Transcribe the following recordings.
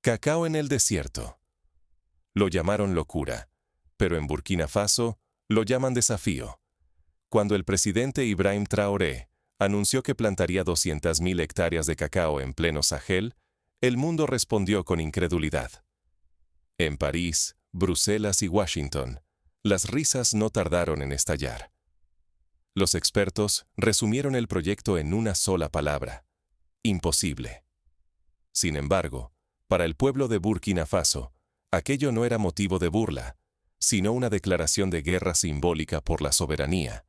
Cacao en el desierto. Lo llamaron locura, pero en Burkina Faso lo llaman desafío. Cuando el presidente Ibrahim Traoré anunció que plantaría 200.000 hectáreas de cacao en pleno Sahel, el mundo respondió con incredulidad. En París, Bruselas y Washington, las risas no tardaron en estallar. Los expertos resumieron el proyecto en una sola palabra: imposible. Sin embargo, para el pueblo de Burkina Faso, aquello no era motivo de burla, sino una declaración de guerra simbólica por la soberanía.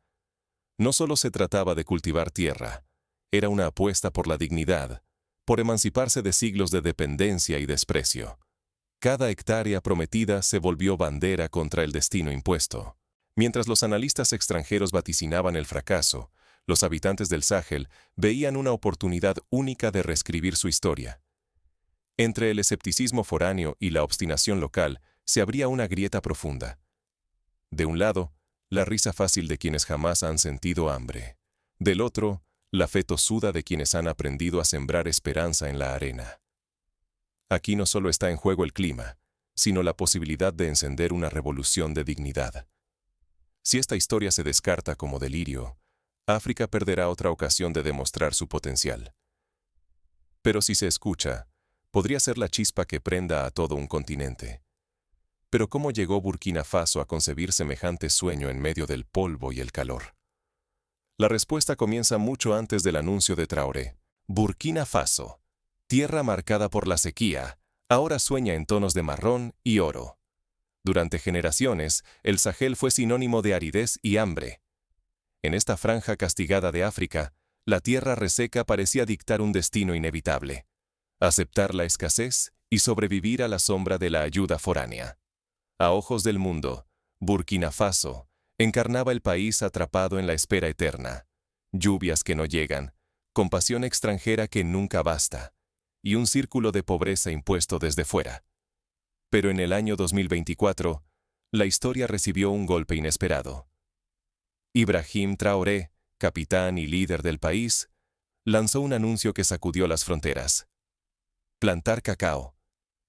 No solo se trataba de cultivar tierra, era una apuesta por la dignidad, por emanciparse de siglos de dependencia y desprecio. Cada hectárea prometida se volvió bandera contra el destino impuesto. Mientras los analistas extranjeros vaticinaban el fracaso, los habitantes del Sahel veían una oportunidad única de reescribir su historia. Entre el escepticismo foráneo y la obstinación local se abría una grieta profunda. De un lado, la risa fácil de quienes jamás han sentido hambre. Del otro, la fe tosuda de quienes han aprendido a sembrar esperanza en la arena. Aquí no solo está en juego el clima, sino la posibilidad de encender una revolución de dignidad. Si esta historia se descarta como delirio, África perderá otra ocasión de demostrar su potencial. Pero si se escucha, podría ser la chispa que prenda a todo un continente. Pero ¿cómo llegó Burkina Faso a concebir semejante sueño en medio del polvo y el calor? La respuesta comienza mucho antes del anuncio de Traoré. Burkina Faso, tierra marcada por la sequía, ahora sueña en tonos de marrón y oro. Durante generaciones, el Sahel fue sinónimo de aridez y hambre. En esta franja castigada de África, la tierra reseca parecía dictar un destino inevitable: aceptar la escasez y sobrevivir a la sombra de la ayuda foránea. A ojos del mundo, Burkina Faso encarnaba el país atrapado en la espera eterna: lluvias que no llegan, compasión extranjera que nunca basta, y un círculo de pobreza impuesto desde fuera. Pero en el año 2024, la historia recibió un golpe inesperado. Ibrahim Traoré, capitán y líder del país, lanzó un anuncio que sacudió las fronteras: plantar cacao,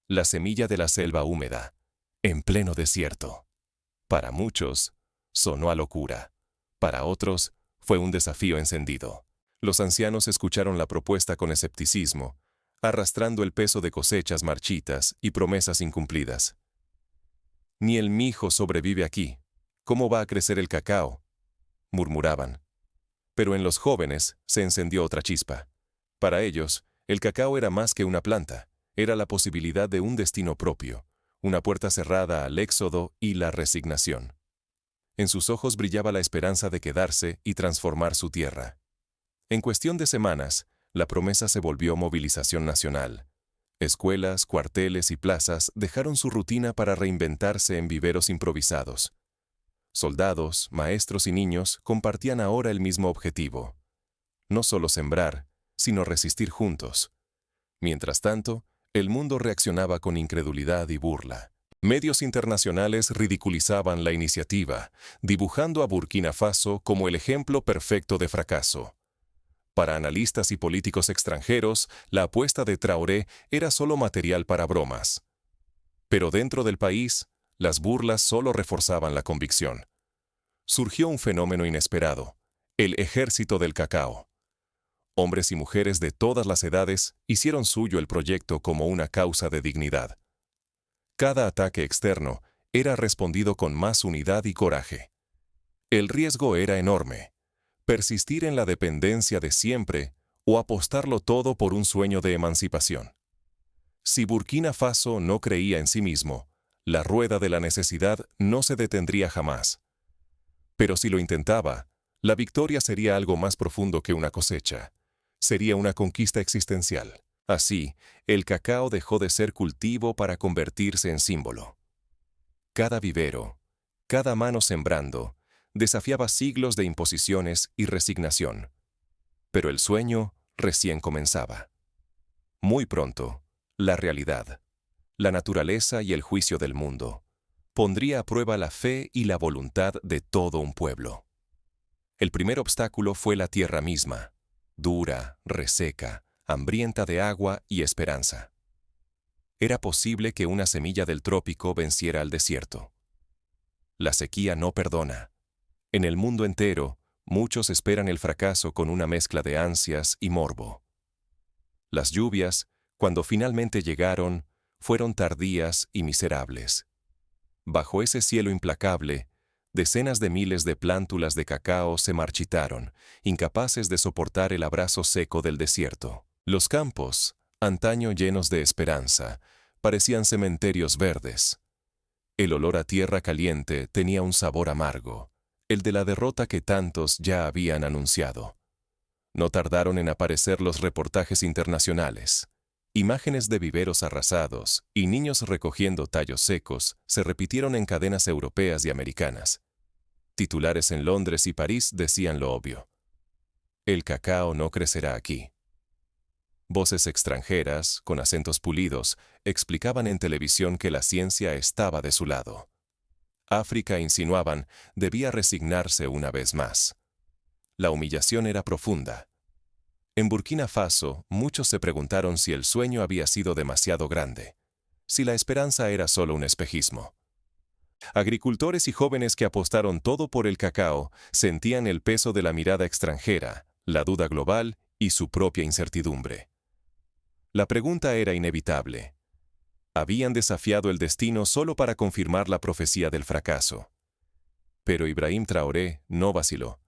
la semilla de la selva húmeda, en pleno desierto. Para muchos, sonó a locura. Para otros, fue un desafío encendido. Los ancianos escucharon la propuesta con escepticismo, arrastrando el peso de cosechas marchitas y promesas incumplidas. Ni el mijo sobrevive aquí. ¿Cómo va a crecer el cacao?, murmuraban. Pero en los jóvenes se encendió otra chispa. Para ellos, el cacao era más que una planta, era la posibilidad de un destino propio, una puerta cerrada al éxodo y la resignación. En sus ojos brillaba la esperanza de quedarse y transformar su tierra. En cuestión de semanas, la promesa se volvió movilización nacional. Escuelas, cuarteles y plazas dejaron su rutina para reinventarse en viveros improvisados. Soldados, maestros y niños compartían ahora el mismo objetivo: no solo sembrar, sino resistir juntos. Mientras tanto, el mundo reaccionaba con incredulidad y burla. Medios internacionales ridiculizaban la iniciativa, dibujando a Burkina Faso como el ejemplo perfecto de fracaso. Para analistas y políticos extranjeros, la apuesta de Traoré era solo material para bromas. Pero dentro del país, las burlas solo reforzaban la convicción. Surgió un fenómeno inesperado: el ejército del cacao. Hombres y mujeres de todas las edades hicieron suyo el proyecto como una causa de dignidad. Cada ataque externo era respondido con más unidad y coraje. El riesgo era enorme: persistir en la dependencia de siempre o apostarlo todo por un sueño de emancipación. Si Burkina Faso no creía en sí mismo, la rueda de la necesidad no se detendría jamás. Pero si lo intentaba, la victoria sería algo más profundo que una cosecha. Sería una conquista existencial. Así, el cacao dejó de ser cultivo para convertirse en símbolo. Cada vivero, cada mano sembrando, desafiaba siglos de imposiciones y resignación. Pero el sueño recién comenzaba. Muy pronto, la realidad, la naturaleza y el juicio del mundo, pondría a prueba la fe y la voluntad de todo un pueblo. El primer obstáculo fue la tierra misma, dura, reseca, hambrienta de agua y esperanza. Era posible que una semilla del trópico venciera al desierto. La sequía no perdona. En el mundo entero, muchos esperan el fracaso con una mezcla de ansias y morbo. Las lluvias, cuando finalmente llegaron, fueron tardías y miserables. Bajo ese cielo implacable, decenas de miles de plántulas de cacao se marchitaron, incapaces de soportar el abrazo seco del desierto. Los campos, antaño llenos de esperanza, parecían cementerios verdes. El olor a tierra caliente tenía un sabor amargo, el de la derrota que tantos ya habían anunciado. No tardaron en aparecer los reportajes internacionales. Imágenes de viveros arrasados y niños recogiendo tallos secos se repitieron en cadenas europeas y americanas. Titulares en Londres y París decían lo obvio: el cacao no crecerá aquí. Voces extranjeras, con acentos pulidos, explicaban en televisión que la ciencia estaba de su lado. África, insinuaban, debía resignarse una vez más. La humillación era profunda. En Burkina Faso, muchos se preguntaron si el sueño había sido demasiado grande, si la esperanza era solo un espejismo. Agricultores y jóvenes que apostaron todo por el cacao sentían el peso de la mirada extranjera, la duda global y su propia incertidumbre. La pregunta era inevitable. Habían desafiado el destino solo para confirmar la profecía del fracaso. Pero Ibrahim Traoré no vaciló.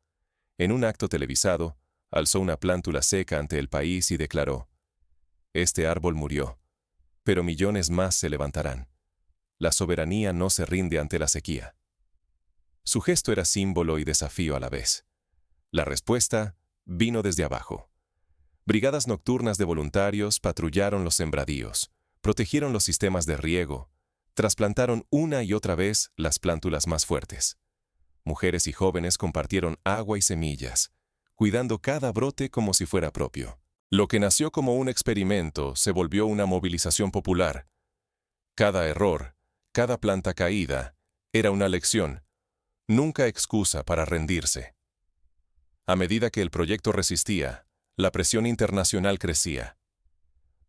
En un acto televisado, alzó una plántula seca ante el país y declaró: este árbol murió, pero millones más se levantarán. La soberanía no se rinde ante la sequía. Su gesto era símbolo y desafío a la vez. La respuesta vino desde abajo. Brigadas nocturnas de voluntarios patrullaron los sembradíos, protegieron los sistemas de riego, trasplantaron una y otra vez las plántulas más fuertes. Mujeres y jóvenes compartieron agua y semillas, cuidando cada brote como si fuera propio. Lo que nació como un experimento se volvió una movilización popular. Cada error, cada planta caída, era una lección, nunca excusa para rendirse. A medida que el proyecto resistía, la presión internacional crecía.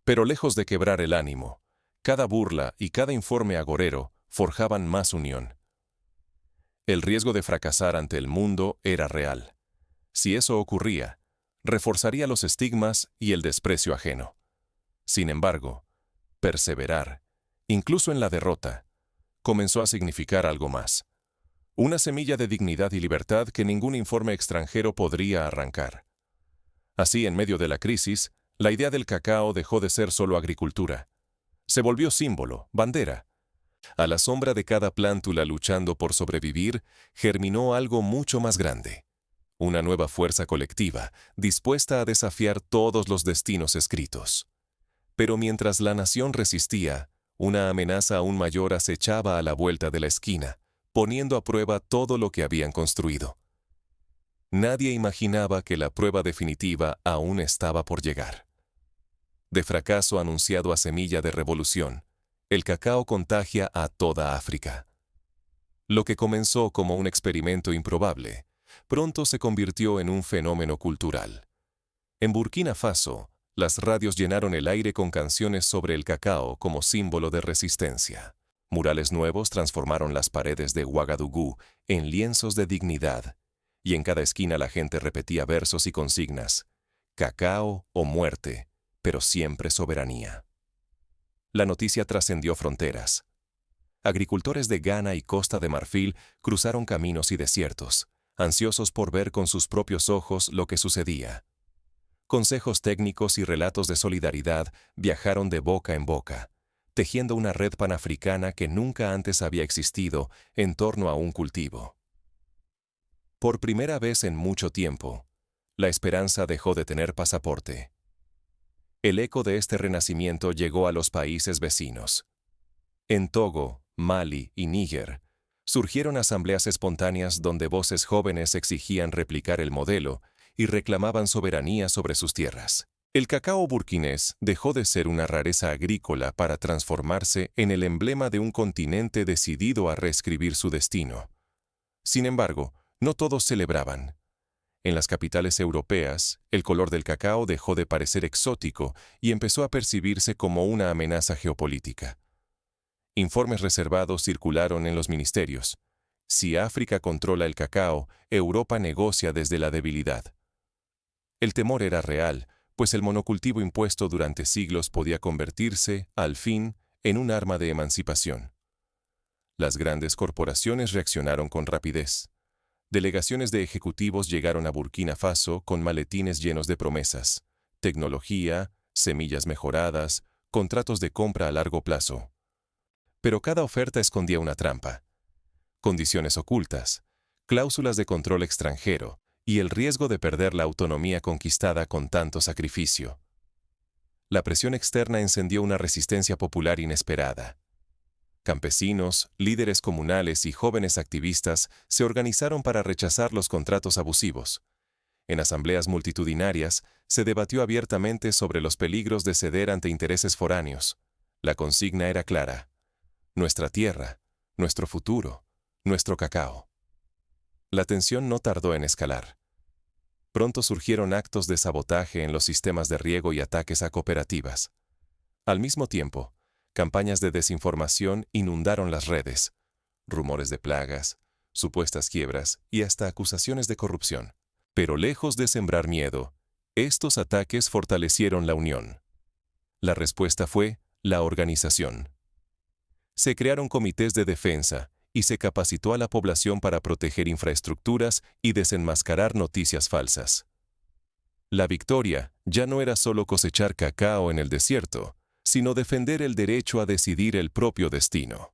Pero lejos de quebrar el ánimo, cada burla y cada informe agorero forjaban más unión. El riesgo de fracasar ante el mundo era real. Si eso ocurría, reforzaría los estigmas y el desprecio ajeno. Sin embargo, perseverar, incluso en la derrota, comenzó a significar algo más. Una semilla de dignidad y libertad que ningún informe extranjero podría arrancar. Así, en medio de la crisis, la idea del cacao dejó de ser solo agricultura. Se volvió símbolo, bandera. A la sombra de cada plántula luchando por sobrevivir, germinó algo mucho más grande. Una nueva fuerza colectiva, dispuesta a desafiar todos los destinos escritos. Pero mientras la nación resistía, una amenaza aún mayor acechaba a la vuelta de la esquina, poniendo a prueba todo lo que habían construido. Nadie imaginaba que la prueba definitiva aún estaba por llegar. De fracaso anunciado a semilla de revolución, el cacao contagia a toda África. Lo que comenzó como un experimento improbable, pronto se convirtió en un fenómeno cultural. En Burkina Faso, las radios llenaron el aire con canciones sobre el cacao como símbolo de resistencia. Murales nuevos transformaron las paredes de Ouagadougou en lienzos de dignidad, y en cada esquina la gente repetía versos y consignas: cacao o muerte, pero siempre soberanía. La noticia trascendió fronteras. Agricultores de Ghana y Costa de Marfil cruzaron caminos y desiertos, ansiosos por ver con sus propios ojos lo que sucedía. Consejos técnicos y relatos de solidaridad viajaron de boca en boca, tejiendo una red panafricana que nunca antes había existido en torno a un cultivo. Por primera vez en mucho tiempo, la esperanza dejó de tener pasaporte. El eco de este renacimiento llegó a los países vecinos. En Togo, Mali y Níger, surgieron asambleas espontáneas donde voces jóvenes exigían replicar el modelo y reclamaban soberanía sobre sus tierras. El cacao burkinés dejó de ser una rareza agrícola para transformarse en el emblema de un continente decidido a reescribir su destino. Sin embargo, no todos celebraban. En las capitales europeas, el color del cacao dejó de parecer exótico y empezó a percibirse como una amenaza geopolítica. Informes reservados circularon en los ministerios. Si África controla el cacao, Europa negocia desde la debilidad. El temor era real, pues el monocultivo impuesto durante siglos podía convertirse, al fin, en un arma de emancipación. Las grandes corporaciones reaccionaron con rapidez. Delegaciones de ejecutivos llegaron a Burkina Faso con maletines llenos de promesas, tecnología, semillas mejoradas, contratos de compra a largo plazo. Pero cada oferta escondía una trampa. Condiciones ocultas, cláusulas de control extranjero y el riesgo de perder la autonomía conquistada con tanto sacrificio. La presión externa encendió una resistencia popular inesperada. Campesinos, líderes comunales y jóvenes activistas se organizaron para rechazar los contratos abusivos. En asambleas multitudinarias se debatió abiertamente sobre los peligros de ceder ante intereses foráneos. La consigna era clara: nuestra tierra, nuestro futuro, nuestro cacao. La tensión no tardó en escalar. Pronto surgieron actos de sabotaje en los sistemas de riego y ataques a cooperativas. Al mismo tiempo, campañas de desinformación inundaron las redes. Rumores de plagas, supuestas quiebras y hasta acusaciones de corrupción. Pero lejos de sembrar miedo, estos ataques fortalecieron la unión. La respuesta fue la organización. Se crearon comités de defensa y se capacitó a la población para proteger infraestructuras y desenmascarar noticias falsas. La victoria ya no era solo cosechar cacao en el desierto, sino defender el derecho a decidir el propio destino.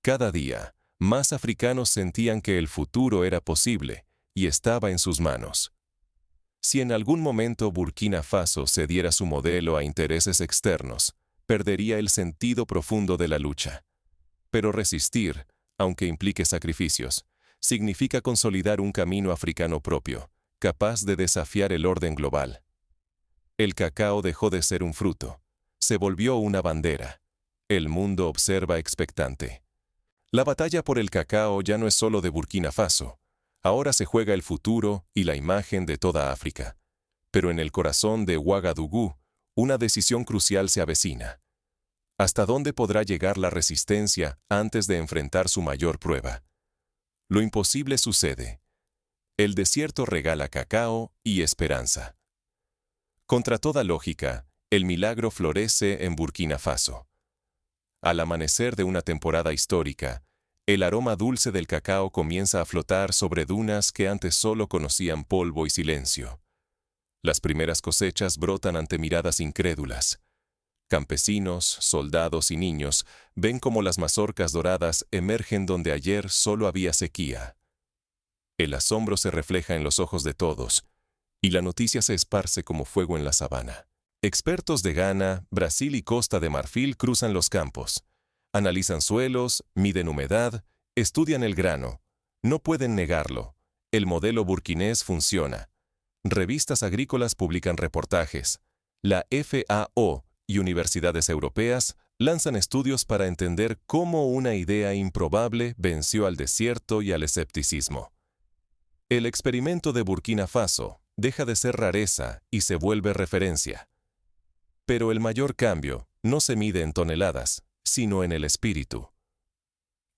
Cada día, más africanos sentían que el futuro era posible y estaba en sus manos. Si en algún momento Burkina Faso cediera su modelo a intereses externos, perdería el sentido profundo de la lucha. Pero resistir, aunque implique sacrificios, significa consolidar un camino africano propio, capaz de desafiar el orden global. El cacao dejó de ser un fruto. Se volvió una bandera. El mundo observa expectante. La batalla por el cacao ya no es solo de Burkina Faso. Ahora se juega el futuro y la imagen de toda África. Pero en el corazón de Ouagadougou, una decisión crucial se avecina. ¿Hasta dónde podrá llegar la resistencia antes de enfrentar su mayor prueba? Lo imposible sucede. El desierto regala cacao y esperanza. Contra toda lógica, el milagro florece en Burkina Faso. Al amanecer de una temporada histórica, el aroma dulce del cacao comienza a flotar sobre dunas que antes solo conocían polvo y silencio. Las primeras cosechas brotan ante miradas incrédulas. Campesinos, soldados y niños ven cómo las mazorcas doradas emergen donde ayer solo había sequía. El asombro se refleja en los ojos de todos, y la noticia se esparce como fuego en la sabana. Expertos de Ghana, Brasil y Costa de Marfil cruzan los campos. Analizan suelos, miden humedad, estudian el grano. No pueden negarlo. El modelo burkinés funciona. Revistas agrícolas publican reportajes. La FAO y universidades europeas lanzan estudios para entender cómo una idea improbable venció al desierto y al escepticismo. El experimento de Burkina Faso deja de ser rareza y se vuelve referencia. Pero el mayor cambio no se mide en toneladas, sino en el espíritu.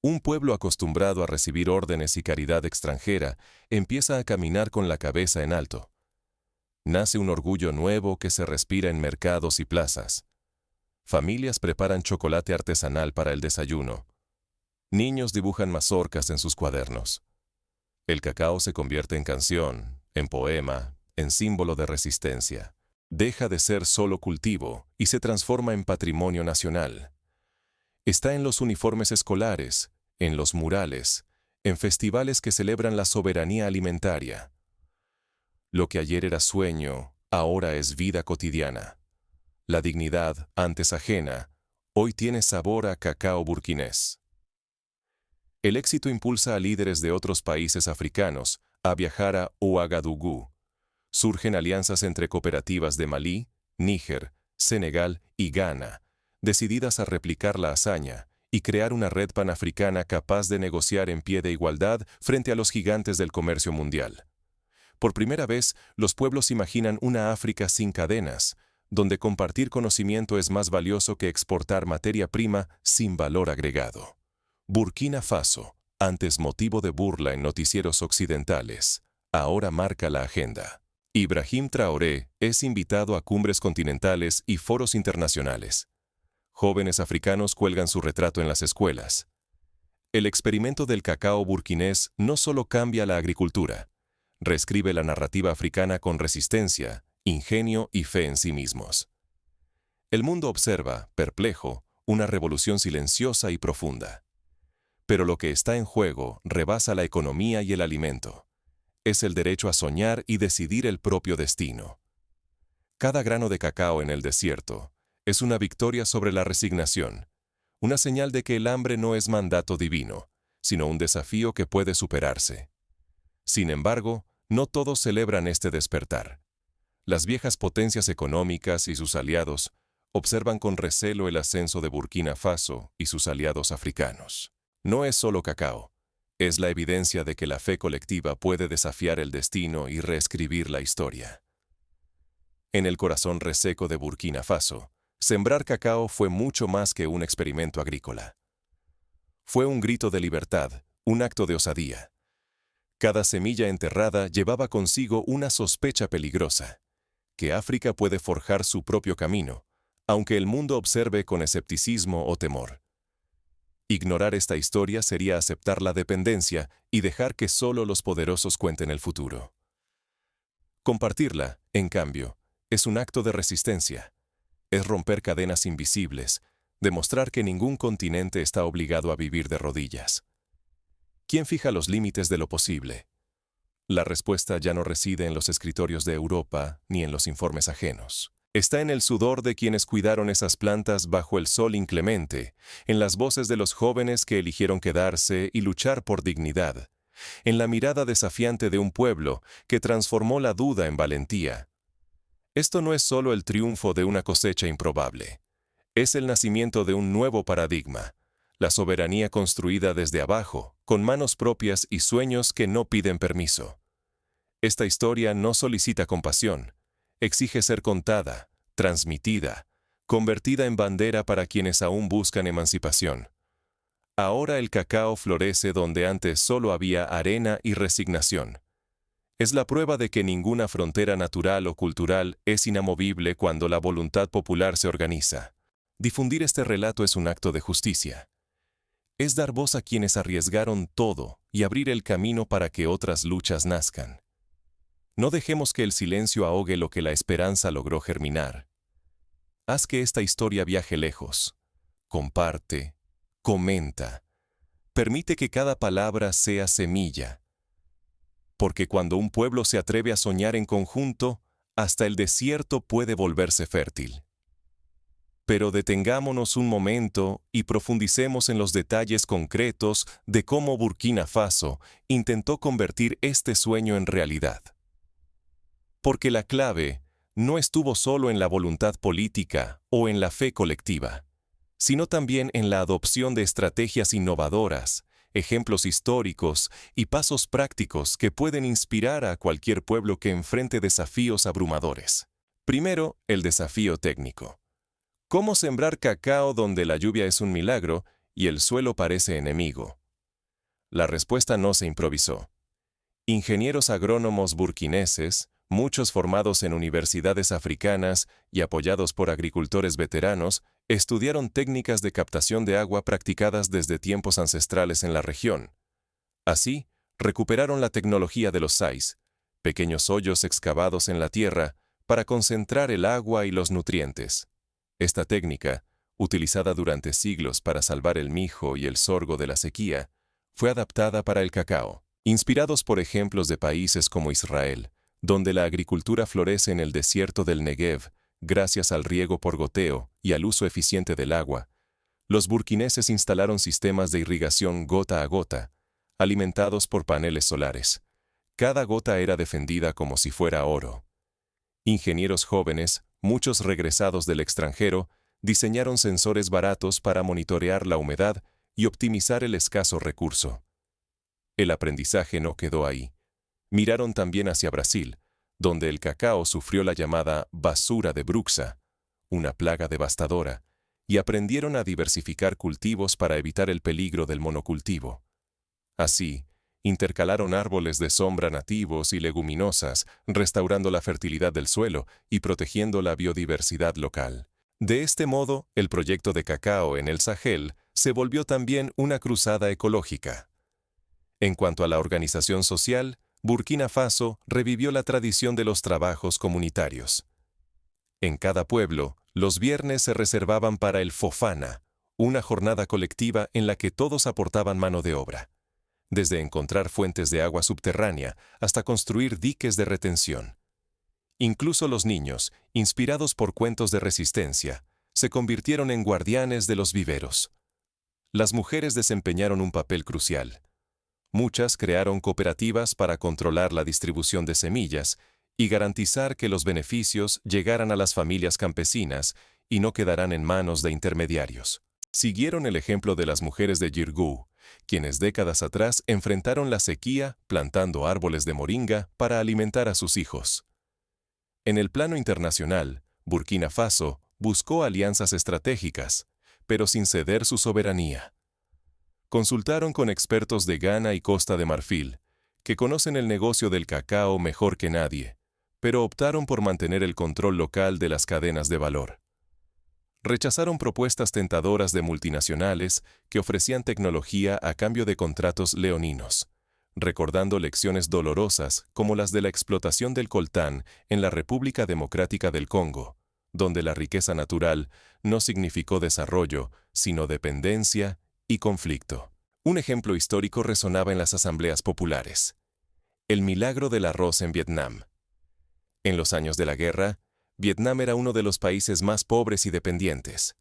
Un pueblo acostumbrado a recibir órdenes y caridad extranjera empieza a caminar con la cabeza en alto. Nace un orgullo nuevo que se respira en mercados y plazas. Familias preparan chocolate artesanal para el desayuno. Niños dibujan mazorcas en sus cuadernos. El cacao se convierte en canción, en poema, en símbolo de resistencia. Deja de ser solo cultivo y se transforma en patrimonio nacional. Está en los uniformes escolares, en los murales, en festivales que celebran la soberanía alimentaria. Lo que ayer era sueño, ahora es vida cotidiana. La dignidad, antes ajena, hoy tiene sabor a cacao burkinés. El éxito impulsa a líderes de otros países africanos a viajar a Ouagadougou. Surgen alianzas entre cooperativas de Malí, Níger, Senegal y Ghana, decididas a replicar la hazaña y crear una red panafricana capaz de negociar en pie de igualdad frente a los gigantes del comercio mundial. Por primera vez, los pueblos imaginan una África sin cadenas, donde compartir conocimiento es más valioso que exportar materia prima sin valor agregado. Burkina Faso, antes motivo de burla en noticieros occidentales, ahora marca la agenda. Ibrahim Traoré es invitado a cumbres continentales y foros internacionales. Jóvenes africanos cuelgan su retrato en las escuelas. El experimento del cacao burkinés no solo cambia la agricultura, reescribe la narrativa africana con resistencia, ingenio y fe en sí mismos. El mundo observa, perplejo, una revolución silenciosa y profunda. Pero lo que está en juego rebasa la economía y el alimento. Es el derecho a soñar y decidir el propio destino. Cada grano de cacao en el desierto es una victoria sobre la resignación, una señal de que el hambre no es mandato divino, sino un desafío que puede superarse. Sin embargo, no todos celebran este despertar. Las viejas potencias económicas y sus aliados observan con recelo el ascenso de Burkina Faso y sus aliados africanos. No es solo cacao, es la evidencia de que la fe colectiva puede desafiar el destino y reescribir la historia. En el corazón reseco de Burkina Faso, sembrar cacao fue mucho más que un experimento agrícola. Fue un grito de libertad, un acto de osadía. Cada semilla enterrada llevaba consigo una sospecha peligrosa, que África puede forjar su propio camino, aunque el mundo observe con escepticismo o temor. Ignorar esta historia sería aceptar la dependencia y dejar que solo los poderosos cuenten el futuro. Compartirla, en cambio, es un acto de resistencia. Es romper cadenas invisibles, demostrar que ningún continente está obligado a vivir de rodillas. ¿Quién fija los límites de lo posible? La respuesta ya no reside en los escritorios de Europa ni en los informes ajenos. Está en el sudor de quienes cuidaron esas plantas bajo el sol inclemente, en las voces de los jóvenes que eligieron quedarse y luchar por dignidad, en la mirada desafiante de un pueblo que transformó la duda en valentía. Esto no es solo el triunfo de una cosecha improbable, es el nacimiento de un nuevo paradigma, la soberanía construida desde abajo, con manos propias y sueños que no piden permiso. Esta historia no solicita compasión, exige ser contada, transmitida, convertida en bandera para quienes aún buscan emancipación. Ahora el cacao florece donde antes solo había arena y resignación. Es la prueba de que ninguna frontera natural o cultural es inamovible cuando la voluntad popular se organiza. Difundir este relato es un acto de justicia. Es dar voz a quienes arriesgaron todo y abrir el camino para que otras luchas nazcan. No dejemos que el silencio ahogue lo que la esperanza logró germinar. Haz que esta historia viaje lejos. Comparte, comenta. Permite que cada palabra sea semilla. Porque cuando un pueblo se atreve a soñar en conjunto, hasta el desierto puede volverse fértil. Pero detengámonos un momento y profundicemos en los detalles concretos de cómo Burkina Faso intentó convertir este sueño en realidad. Porque la clave no estuvo solo en la voluntad política o en la fe colectiva, sino también en la adopción de estrategias innovadoras, ejemplos históricos y pasos prácticos que pueden inspirar a cualquier pueblo que enfrente desafíos abrumadores. Primero, el desafío técnico. ¿Cómo sembrar cacao donde la lluvia es un milagro y el suelo parece enemigo? La respuesta no se improvisó. Ingenieros agrónomos burkineses, muchos formados en universidades africanas y apoyados por agricultores veteranos, estudiaron técnicas de captación de agua practicadas desde tiempos ancestrales en la región. Así, recuperaron la tecnología de los sais, pequeños hoyos excavados en la tierra para concentrar el agua y los nutrientes. Esta técnica, utilizada durante siglos para salvar el mijo y el sorgo de la sequía, fue adaptada para el cacao. Inspirados por ejemplos de países como Israel, donde la agricultura florece en el desierto del Negev, gracias al riego por goteo y al uso eficiente del agua, los burkineses instalaron sistemas de irrigación gota a gota, alimentados por paneles solares. Cada gota era defendida como si fuera oro. Ingenieros jóvenes, muchos regresados del extranjero, diseñaron sensores baratos para monitorear la humedad y optimizar el escaso recurso. El aprendizaje no quedó ahí. Miraron también hacia Brasil, donde el cacao sufrió la llamada basura de Bruxa, una plaga devastadora, y aprendieron a diversificar cultivos para evitar el peligro del monocultivo. Así, intercalaron árboles de sombra nativos y leguminosas, restaurando la fertilidad del suelo y protegiendo la biodiversidad local. De este modo, el proyecto de cacao en el Sahel se volvió también una cruzada ecológica. En cuanto a la organización social, Burkina Faso revivió la tradición de los trabajos comunitarios. En cada pueblo, los viernes se reservaban para el Fofana, una jornada colectiva en la que todos aportaban mano de obra, desde encontrar fuentes de agua subterránea hasta construir diques de retención. Incluso los niños, inspirados por cuentos de resistencia, se convirtieron en guardianes de los viveros. Las mujeres desempeñaron un papel crucial. Muchas crearon cooperativas para controlar la distribución de semillas y garantizar que los beneficios llegaran a las familias campesinas y no quedaran en manos de intermediarios. Siguieron el ejemplo de las mujeres de Jirgú, quienes décadas atrás enfrentaron la sequía plantando árboles de moringa para alimentar a sus hijos. En el plano internacional, Burkina Faso buscó alianzas estratégicas, pero sin ceder su soberanía. Consultaron con expertos de Ghana y Costa de Marfil, que conocen el negocio del cacao mejor que nadie, pero optaron por mantener el control local de las cadenas de valor. Rechazaron propuestas tentadoras de multinacionales que ofrecían tecnología a cambio de contratos leoninos, recordando lecciones dolorosas como las de la explotación del coltán en la República Democrática del Congo, donde la riqueza natural no significó desarrollo, sino dependencia y conflicto. Un ejemplo histórico resonaba en las asambleas populares: el milagro del arroz en Vietnam. En los años de la guerra, Vietnam era uno de los países más pobres y dependientes.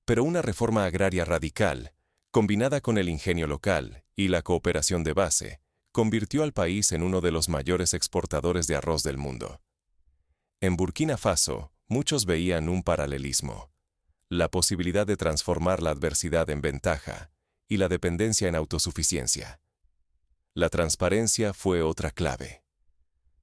Pero una reforma agraria radical, combinada con el ingenio local y la cooperación de base, convirtió al país en uno de los mayores exportadores de arroz del mundo. En Burkina Faso, muchos veían un paralelismo: la posibilidad de transformar la adversidad en ventaja y la dependencia en autosuficiencia. La transparencia fue otra clave.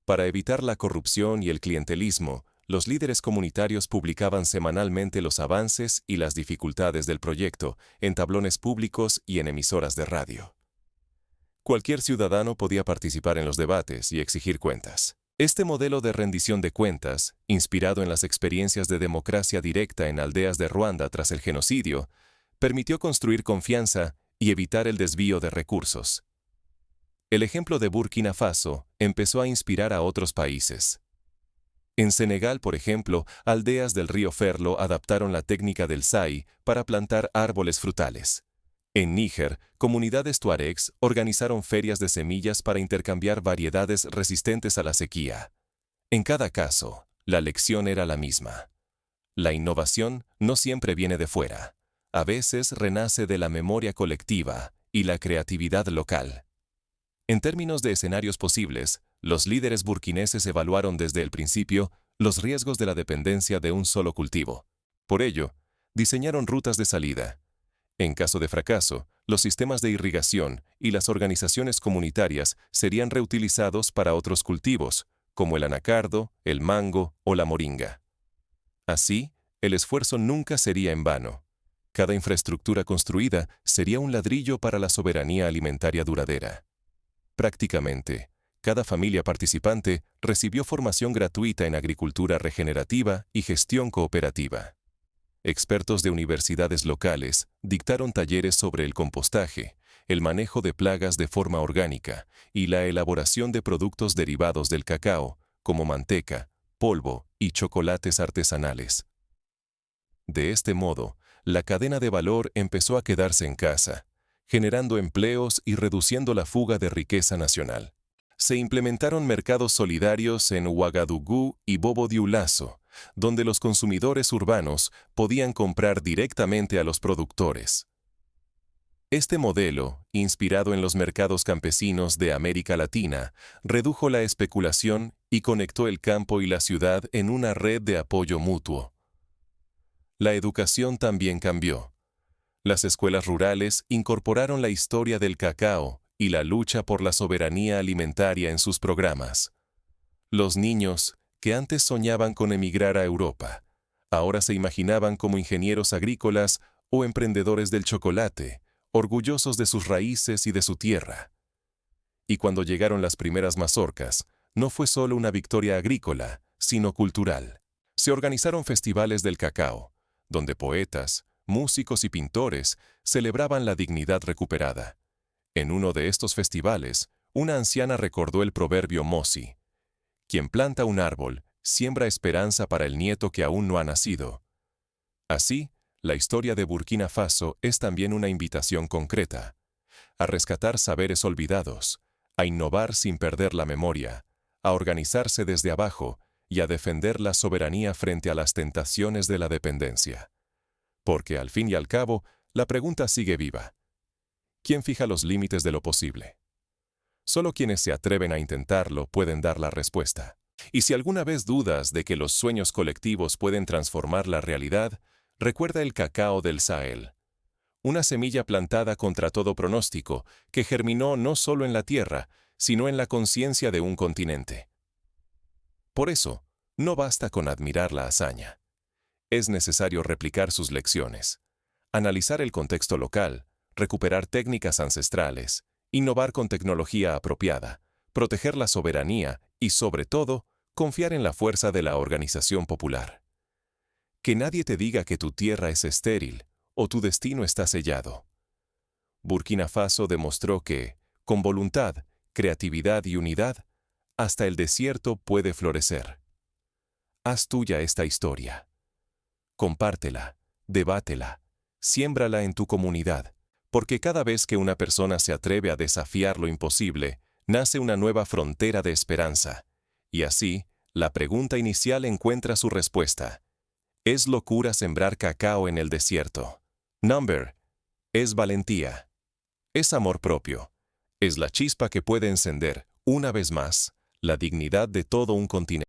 Para evitar la corrupción y el clientelismo, los líderes comunitarios publicaban semanalmente los avances y las dificultades del proyecto en tablones públicos y en emisoras de radio. Cualquier ciudadano podía participar en los debates y exigir cuentas. Este modelo de rendición de cuentas, inspirado en las experiencias de democracia directa en aldeas de Ruanda tras el genocidio, permitió construir confianza y evitar el desvío de recursos. El ejemplo de Burkina Faso empezó a inspirar a otros países. En Senegal, por ejemplo, aldeas del río Ferlo adaptaron la técnica del SAI para plantar árboles frutales. En Níger, comunidades tuaregs organizaron ferias de semillas para intercambiar variedades resistentes a la sequía. En cada caso, la lección era la misma. La innovación no siempre viene de fuera. A veces renace de la memoria colectiva y la creatividad local. En términos de escenarios posibles, los líderes burkineses evaluaron desde el principio los riesgos de la dependencia de un solo cultivo. Por ello, diseñaron rutas de salida. En caso de fracaso, los sistemas de irrigación y las organizaciones comunitarias serían reutilizados para otros cultivos, como el anacardo, el mango o la moringa. Así, el esfuerzo nunca sería en vano. Cada infraestructura construida sería un ladrillo para la soberanía alimentaria duradera. Prácticamente, cada familia participante recibió formación gratuita en agricultura regenerativa y gestión cooperativa. Expertos de universidades locales dictaron talleres sobre el compostaje, el manejo de plagas de forma orgánica y la elaboración de productos derivados del cacao, como manteca, polvo y chocolates artesanales. De este modo, la cadena de valor empezó a quedarse en casa, generando empleos y reduciendo la fuga de riqueza nacional. Se implementaron mercados solidarios en Ouagadougou y Bobo-Dioulasso, donde los consumidores urbanos podían comprar directamente a los productores. Este modelo, inspirado en los mercados campesinos de América Latina, redujo la especulación y conectó el campo y la ciudad en una red de apoyo mutuo. La educación también cambió. Las escuelas rurales incorporaron la historia del cacao y la lucha por la soberanía alimentaria en sus programas. Los niños, que antes soñaban con emigrar a Europa, ahora se imaginaban como ingenieros agrícolas o emprendedores del chocolate, orgullosos de sus raíces y de su tierra. Y cuando llegaron las primeras mazorcas, no fue solo una victoria agrícola, sino cultural. Se organizaron festivales del cacao, donde poetas, músicos y pintores celebraban la dignidad recuperada. En uno de estos festivales, una anciana recordó el proverbio Mosi: quien planta un árbol, siembra esperanza para el nieto que aún no ha nacido. Así, la historia de Burkina Faso es también una invitación concreta a rescatar saberes olvidados, a innovar sin perder la memoria, a organizarse desde abajo y a defender la soberanía frente a las tentaciones de la dependencia. Porque al fin y al cabo, la pregunta sigue viva. ¿Quién fija los límites de lo posible? Solo quienes se atreven a intentarlo pueden dar la respuesta. Y si alguna vez dudas de que los sueños colectivos pueden transformar la realidad, recuerda el cacao del Sahel. Una semilla plantada contra todo pronóstico, que germinó no solo en la tierra, sino en la conciencia de un continente. Por eso, no basta con admirar la hazaña. Es necesario replicar sus lecciones, analizar el contexto local, recuperar técnicas ancestrales, innovar con tecnología apropiada, proteger la soberanía y, sobre todo, confiar en la fuerza de la organización popular. Que nadie te diga que tu tierra es estéril o tu destino está sellado. Burkina Faso demostró que, con voluntad, creatividad y unidad, hasta el desierto puede florecer. Haz tuya esta historia. Compártela, debátela, siémbrala en tu comunidad, porque cada vez que una persona se atreve a desafiar lo imposible, nace una nueva frontera de esperanza. Y así, la pregunta inicial encuentra su respuesta. ¿Es locura sembrar cacao en el desierto? Number. Es valentía. Es amor propio. Es la chispa que puede encender, una vez más, la dignidad de todo un continente.